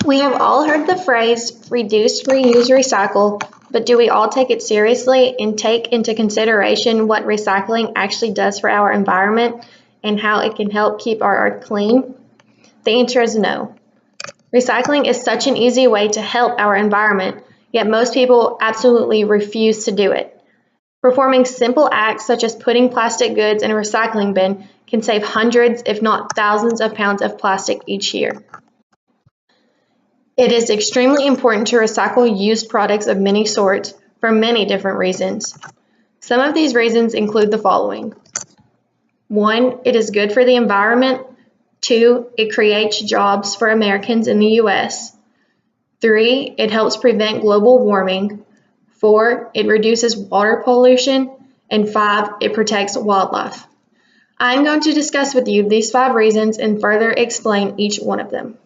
We have all heard the phrase reduce, reuse, recycle, but do we all take it seriously and take into consideration what recycling actually does for our environment and how it can help keep our earth clean? The answer is no. Recycling is such an easy way to help our environment, yet most people absolutely refuse to do it. Performing simple acts such as putting plastic goods in a recycling bin can save hundreds, if not thousands, of pounds of plastic each year. It is extremely important to recycle used products of many sorts for many different reasons. Some of these reasons include the following. 1, it is good for the environment. 2, it creates jobs for Americans in the U.S. 3, it helps prevent global warming. 4, it reduces water pollution. And 5, it protects wildlife. I'm going to discuss with you these 5 reasons and further explain each one of them.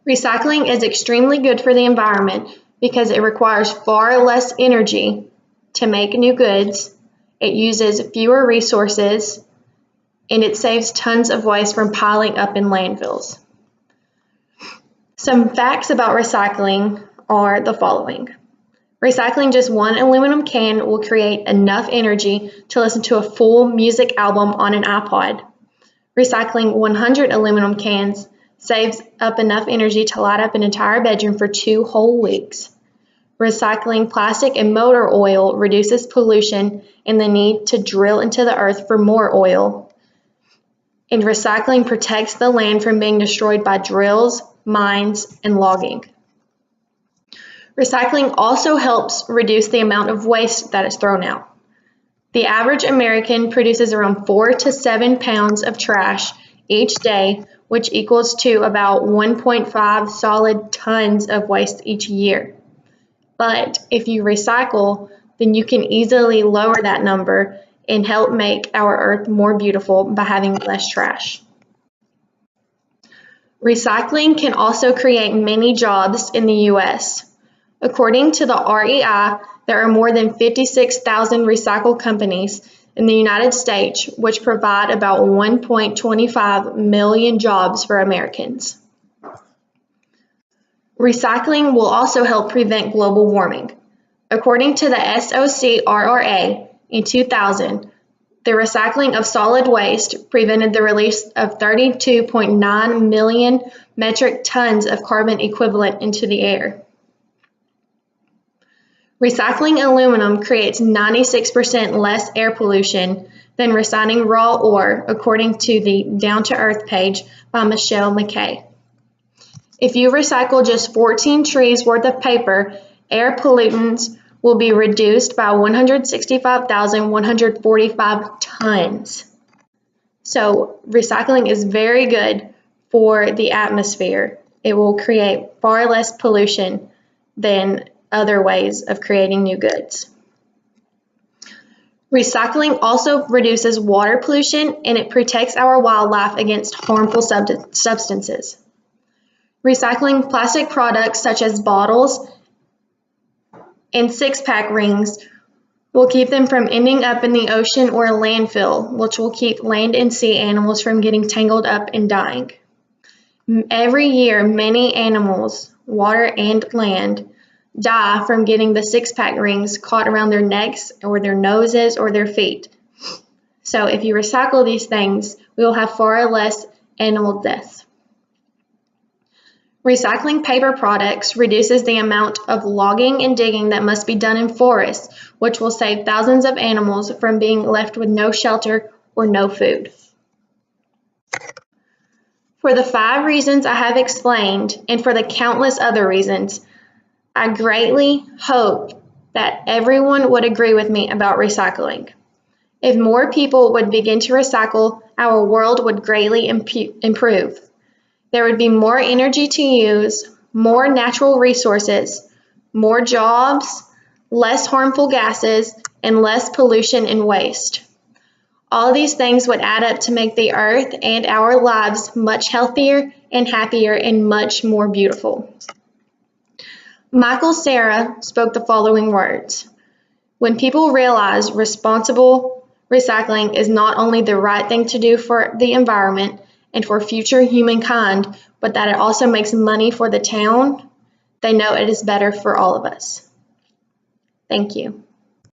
Recycling is extremely good for the environment because it requires far less energy to make new goods, it uses fewer resources, and it saves tons of waste from piling up in landfills. Some facts about recycling are the following. Recycling just one aluminum can will create enough energy to listen to a full music album on an iPod. Recycling 100 aluminum cans saves up enough energy to light up an entire bedroom for 2 whole weeks. Recycling plastic and motor oil reduces pollution and the need to drill into the earth for more oil. And recycling protects the land from being destroyed by drills, mines, and logging. Recycling also helps reduce the amount of waste that is thrown out. The average American produces around 4 to 7 pounds of trash each day, which equals to about 1.5 solid tons of waste each year. But if you recycle, then you can easily lower that number and help make our earth more beautiful by having less trash. Recycling can also create many jobs in the U.S. According to the REI, there are more than 56,000 recycle companies in the United States, which provide about 1.25 million jobs for Americans. Recycling will also help prevent global warming. According to the SOCRRA, in 2000, the recycling of solid waste prevented the release of 32.9 million metric tons of carbon equivalent into the air. Recycling aluminum creates 96% less air pollution than recycling raw ore, according to the Down to Earth page by Michelle McKay. If you recycle just 14 trees worth of paper, air pollutants will be reduced by 165,145 tons. So recycling is very good for the atmosphere. It will create far less pollution than other ways of creating new goods. Recycling also reduces water pollution and it protects our wildlife against harmful substances. Recycling plastic products such as bottles and six-pack rings will keep them from ending up in the ocean or a landfill, which will keep land and sea animals from getting tangled up and dying. Every year, many animals, water and land, die from getting the six-pack rings caught around their necks or their noses or their feet. So if you recycle these things, we will have far less animal deaths. Recycling paper products reduces the amount of logging and digging that must be done in forests, which will save thousands of animals from being left with no shelter or no food. For the 5 reasons I have explained, and for the countless other reasons, I greatly hope that everyone would agree with me about recycling. If more people would begin to recycle, our world would greatly improve. There would be more energy to use, more natural resources, more jobs, less harmful gases, and less pollution and waste. All these things would add up to make the earth and our lives much healthier and happier and much more beautiful. Michael Cera spoke the following words: "When people realize responsible recycling is not only the right thing to do for the environment and for future humankind, but that it also makes money for the town, they know it is better for all of us. Thank you.